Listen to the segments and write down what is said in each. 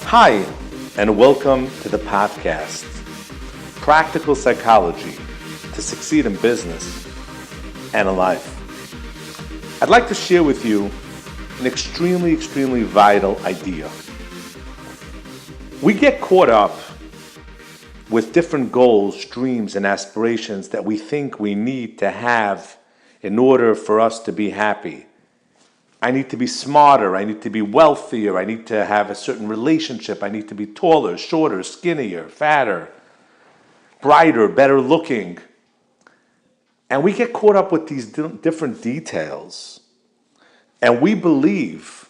Hi, and welcome to the podcast, Practical Psychology to Succeed in Business and in Life. I'd like to share with you an extremely vital idea. We get caught up with different goals, dreams, and aspirations that we think we need to have in order for us to be happy. I need to be smarter, I need to be wealthier, I need to have a certain relationship, I need to be taller, shorter, skinnier, fatter, brighter, better looking. And we get caught up with these different details. And we believe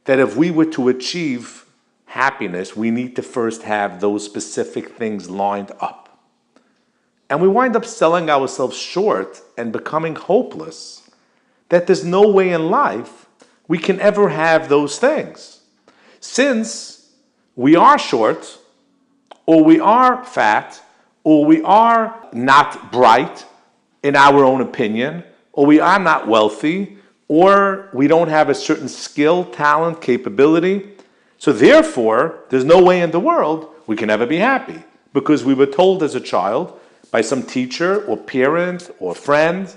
that if we were to achieve happiness, we need to first have those specific things lined up. And we wind up selling ourselves short and becoming hopeless that there's no way in life we can ever have those things. Since we are short, or we are fat, or we are not bright in our own opinion, or we are not wealthy, or we don't have a certain skill, talent, capability. So therefore, there's no way in the world we can ever be happy, because we were told as a child by some teacher or parent or friend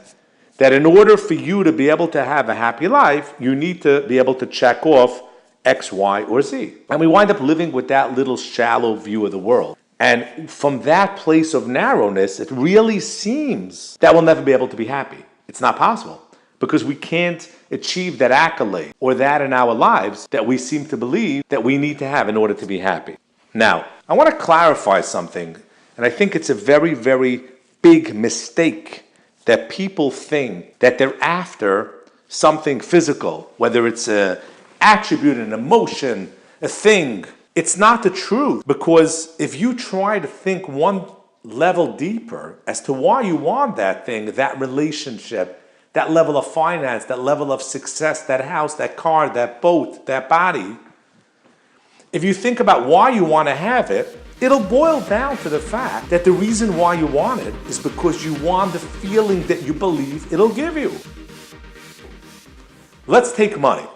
that in order for you to be able to have a happy life, you need to be able to check off X, Y, or Z. And we wind up living with that little shallow view of the world. And from that place of narrowness, it really seems that we'll never be able to be happy. It's not possible, because we can't achieve that accolade or that in our lives that we seem to believe that we need to have in order to be happy. Now, I want to clarify something, and I think it's a very big mistake that people think that they're after something physical, whether it's an attribute, an emotion, a thing. It's not the truth, because if you try to think one level deeper as to why you want that thing, that relationship, that level of finance, that level of success, that house, that car, that boat, that body, if you think about why you want to have it, it'll boil down to the fact that the reason why you want it is because you want the feeling that you believe it'll give you. Let's take money,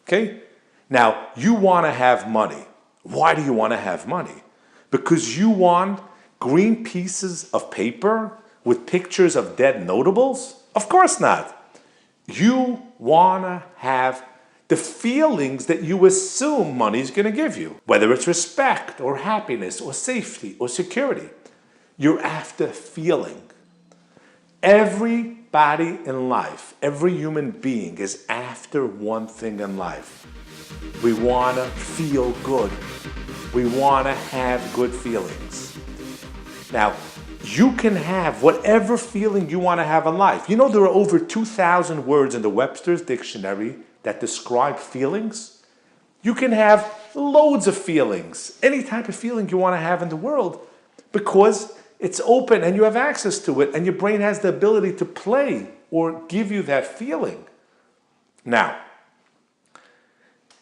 okay? Now, you want to have money. Why do you want to have money? Because you want green pieces of paper with pictures of dead notables? Of course not. You want to have the feelings that you assume money is going to give you, whether it's respect or happiness or safety or security. You're after feeling. Everybody in life, every human being is after one thing in life. We want to feel good. We want to have good feelings. Now, you can have whatever feeling you want to have in life. You know, there are over 2,000 words in the Webster's Dictionary that describe feelings. You can have loads of feelings, any type of feeling you want to have in the world, because it's open and you have access to it, and your brain has the ability to play or give you that feeling. Now,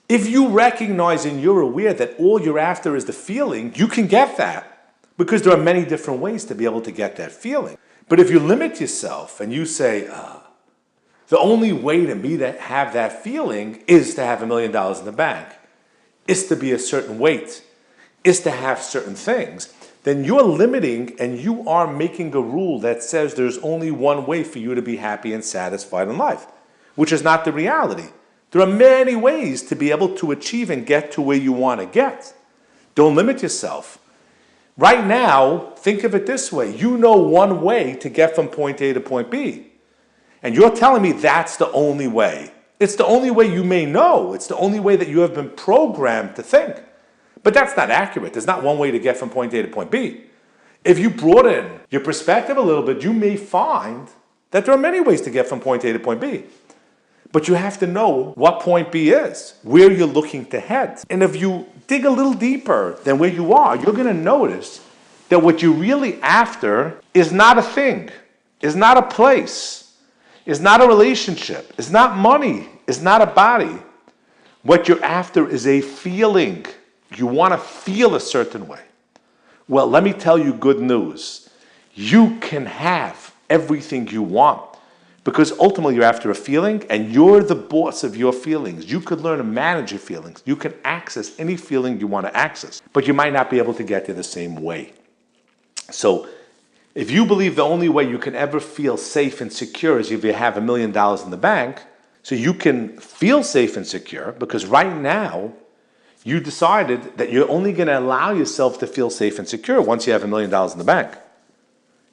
if you recognize and you're aware that all you're after is the feeling, you can get that, because there are many different ways to be able to get that feeling. But if you limit yourself and you say, the only way to me to have that feeling is to have $1 million in the bank, is to be a certain weight, is to have certain things, then you're limiting and you are making a rule that says there's only one way for you to be happy and satisfied in life, which is not the reality. There are many ways to be able to achieve and get to where you want to get. Don't limit yourself. Right now, think of it this way. You know one way to get from point A to point B. And you're telling me that's the only way. It's the only way you may know. It's the only way that you have been programmed to think. But that's not accurate. There's not one way to get from point A to point B. If you broaden your perspective a little bit, you may find that there are many ways to get from point A to point B. But you have to know what point B is, where you're looking to head. And if you dig a little deeper than where you are, you're going to notice that what you're really after is not a thing, is not a place, is not a relationship, is not money, is not a body. What you're after is a feeling. You want to feel a certain way. Well, let me tell you good news. You can have everything you want, Because ultimately you're after a feeling and you're the boss of your feelings. You could learn to manage your feelings. You can access any feeling you want to access, but you might not be able to get there the same way. So if you believe the only way you can ever feel safe and secure is if you have $1 million in the bank, so you can feel safe and secure, because right now you decided that you're only going to allow yourself to feel safe and secure once you have $1 million in the bank.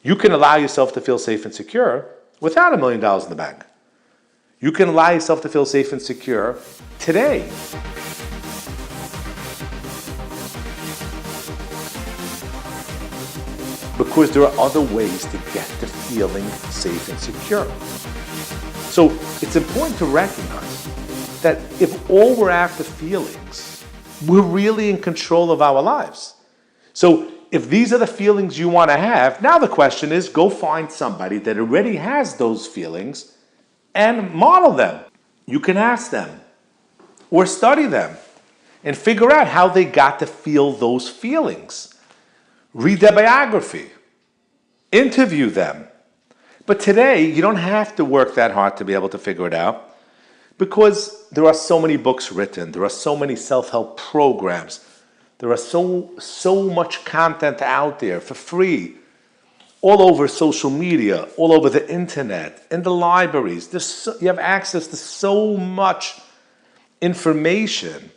You can allow yourself to feel safe and secure without $1 million in the bank. You can allow yourself to feel safe and secure today. Because there are other ways to get to feeling safe and secure. So it's important to recognize that if all we're after feelings, we're really in control of our lives. So if these are the feelings you want to have, now the question is, go find somebody that already has those feelings and model them. You can ask them or study them and figure out how they got to feel those feelings. Read their biography. Interview them. But today, you don't have to work that hard to be able to figure it out, because there are so many books written. There are so many self-help programs. There are so much content out there for free, all over social media, all over the internet, in the libraries. You have access to so much information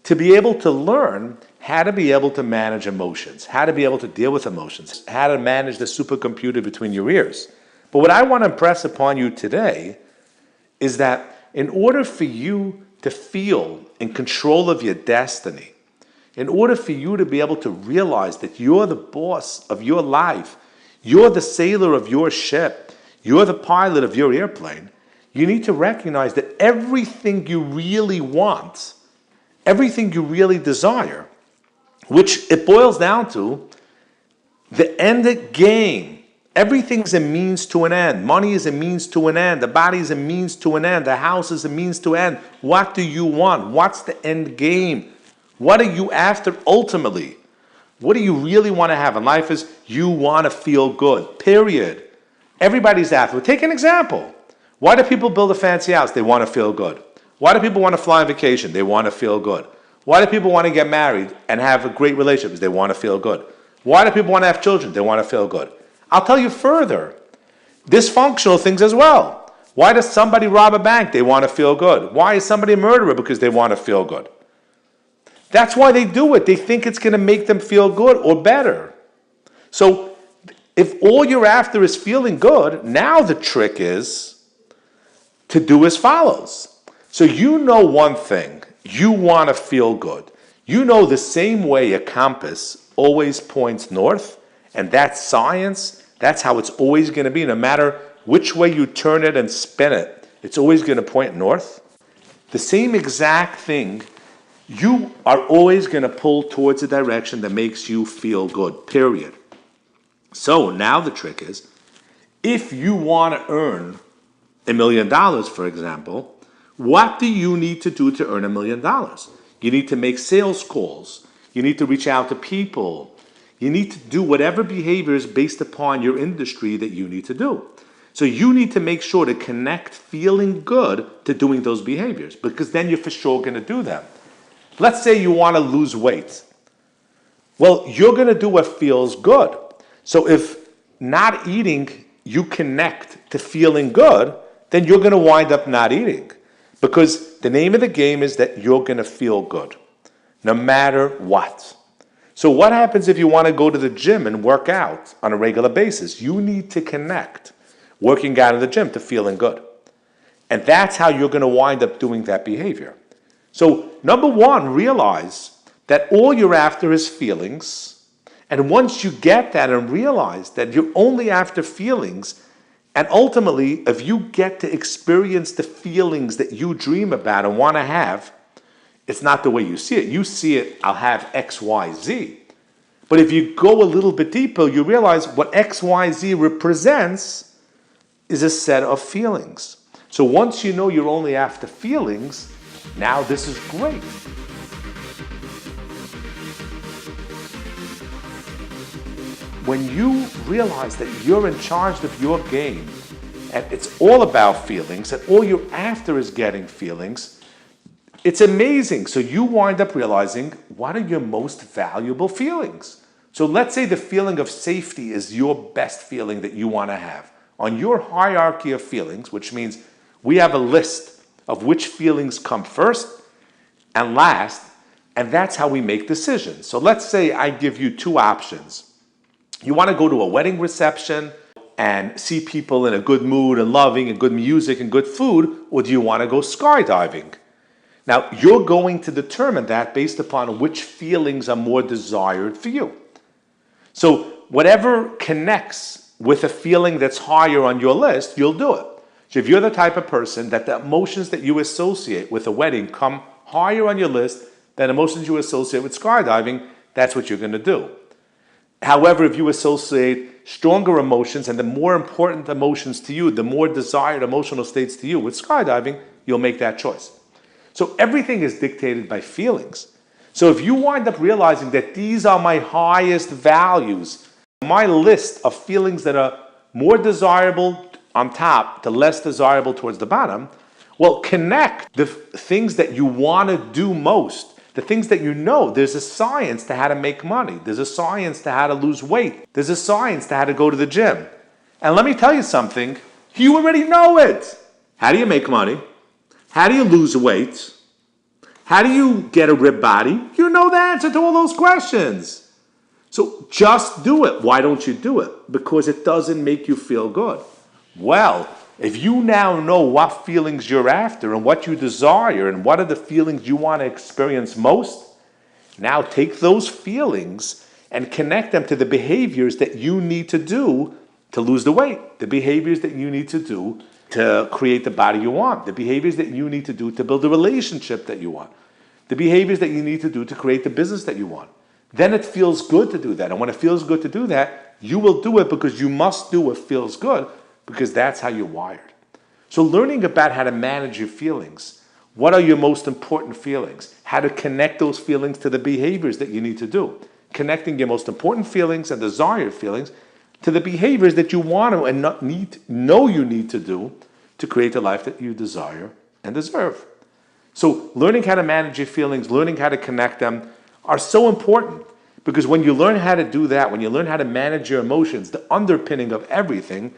to be able to learn how to be able to manage emotions, how to be able to deal with emotions, how to manage the supercomputer between your ears. But what I want to impress upon you today is that in order for you to feel in control of your destiny, in order for you to be able to realize that you're the boss of your life, you're the sailor of your ship, you're the pilot of your airplane, you need to recognize that everything you really want, everything you really desire, which it boils down to, the end game. Everything's a means to an end. Money is a means to an end. The body is a means to an end. The house is a means to an end. What do you want? What's the end game? What are you after ultimately? What do you really want to have in life? Is you want to feel good, period. Everybody's after it. Take an example. Why do people build a fancy house? They want to feel good. Why do people want to fly on vacation? They want to feel good. Why do people want to get married and have a great relationship? They want to feel good. Why do people want to have children? They want to feel good. I'll tell you further. Dysfunctional things as well. Why does somebody rob a bank? They want to feel good. Why is somebody a murderer? Because they want to feel good. That's why they do it. They think it's going to make them feel good or better. So if all you're after is feeling good, now the trick is to do as follows. So you know one thing. You want to feel good. You know the same way a compass always points north, and that's science. That's how it's always going to be. No matter which way you turn it and spin it, it's always going to point north. The same exact thing, you are always going to pull towards a direction that makes you feel good, period. So now the trick is, if you want to earn $1 million, for example, what do you need to do to earn $1 million? You need to make sales calls. You need to reach out to people. You need to do whatever behaviors based upon your industry that you need to do. So you need to make sure to connect feeling good to doing those behaviors, because then you're for sure going to do them. Let's say you want to lose weight. Well, you're going to do what feels good. So if not eating, you connect to feeling good, then you're going to wind up not eating. Because the name of the game is that you're going to feel good, no matter what. So what happens if you want to go to the gym and work out on a regular basis? You need to connect working out in the gym to feeling good. And that's how you're going to wind up doing that behavior. So number one, realize that all you're after is feelings. And once you get that and realize that you're only after feelings, and ultimately, if you get to experience the feelings that you dream about and want to have, it's not the way you see it. You see it, I'll have X, Y, Z. But if you go a little bit deeper, you realize what X, Y, Z represents is a set of feelings. So once you know you're only after feelings, now this is great. When you realize that you're in charge of your game and it's all about feelings, and all you're after is getting feelings, it's amazing. So you wind up realizing, what are your most valuable feelings? So let's say the feeling of safety is your best feeling that you want to have. On your hierarchy of feelings, which means we have a list of which feelings come first and last, and that's how we make decisions. So let's say I give you two options. You want to go to a wedding reception and see people in a good mood and loving and good music and good food, or do you want to go skydiving? Now, you're going to determine that based upon which feelings are more desired for you. So whatever connects with a feeling that's higher on your list, you'll do it. So if you're the type of person that the emotions that you associate with a wedding come higher on your list than emotions you associate with skydiving, that's what you're going to do. However, if you associate stronger emotions and the more important emotions to you, the more desired emotional states to you with skydiving, you'll make that choice. So everything is dictated by feelings. So if you wind up realizing that these are my highest values, my list of feelings that are more desirable on top to less desirable towards the bottom, well, connect the things that you want to do most. The things that you know, there's a science to how to make money. There's a science to how to lose weight. There's a science to how to go to the gym. And let me tell you something, you already know it. How do you make money? How do you lose weight? How do you get a ripped body? You know the answer to all those questions. So just do it. Why don't you do it? Because it doesn't make you feel good. Well, if you now know what feelings you're after and what you desire and what are the feelings you want to experience most, now take those feelings and connect them to the behaviors that you need to do to lose the weight, the behaviors that you need to do to create the body you want, the behaviors that you need to do to build the relationship that you want, the behaviors that you need to do to create the business that you want. Then it feels good to do that. And when it feels good to do that, you will do it because you must do what feels good, because that's how you're wired. So learning about how to manage your feelings, what are your most important feelings, how to connect those feelings to the behaviors that you need to do, connecting your most important feelings and desired feelings to the behaviors that you want to and know you need to do to create the life that you desire and deserve. So learning how to manage your feelings, learning how to connect them are so important, because when you learn how to do that, when you learn how to manage your emotions, the underpinning of everything,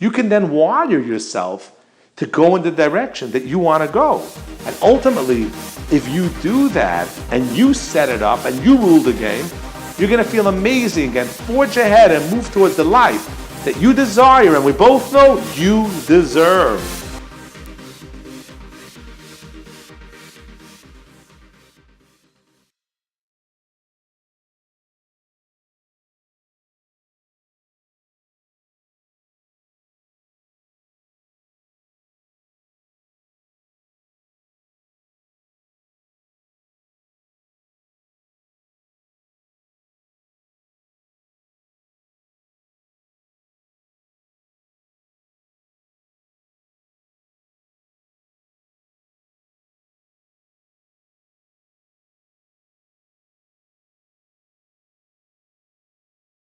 you can then wire yourself to go in the direction that you want to go. And ultimately, if you do that and you set it up and you rule the game, you're going to feel amazing and forge ahead and move towards the life that you desire and we both know you deserve.